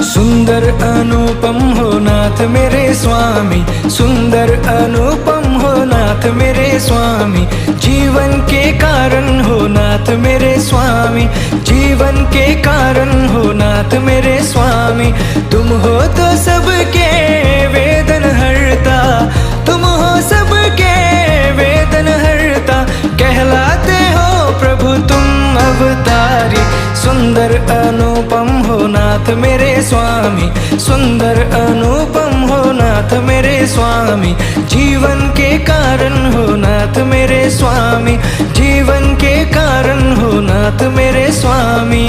सुंदर अनुपम हो नाथ मेरे स्वामी, सुंदर अनुपम हो नाथ मेरे स्वामी, जीवन के कारण हो नाथ मेरे स्वामी, जीवन के कारण हो नाथ मेरे स्वामी। तुम हो तो सबके वेदन हरता, तुम हो सबके वेदन हरता, कहलाते हो प्रभु तुम अवतारी। सुंदर अनुपम हो नाथ मेरे स्वामी, सुंदर अनुपम हो नाथ मेरे स्वामी, जीवन के कारण हो नाथ मेरे स्वामी, जीवन के कारण हो नाथ मेरे स्वामी।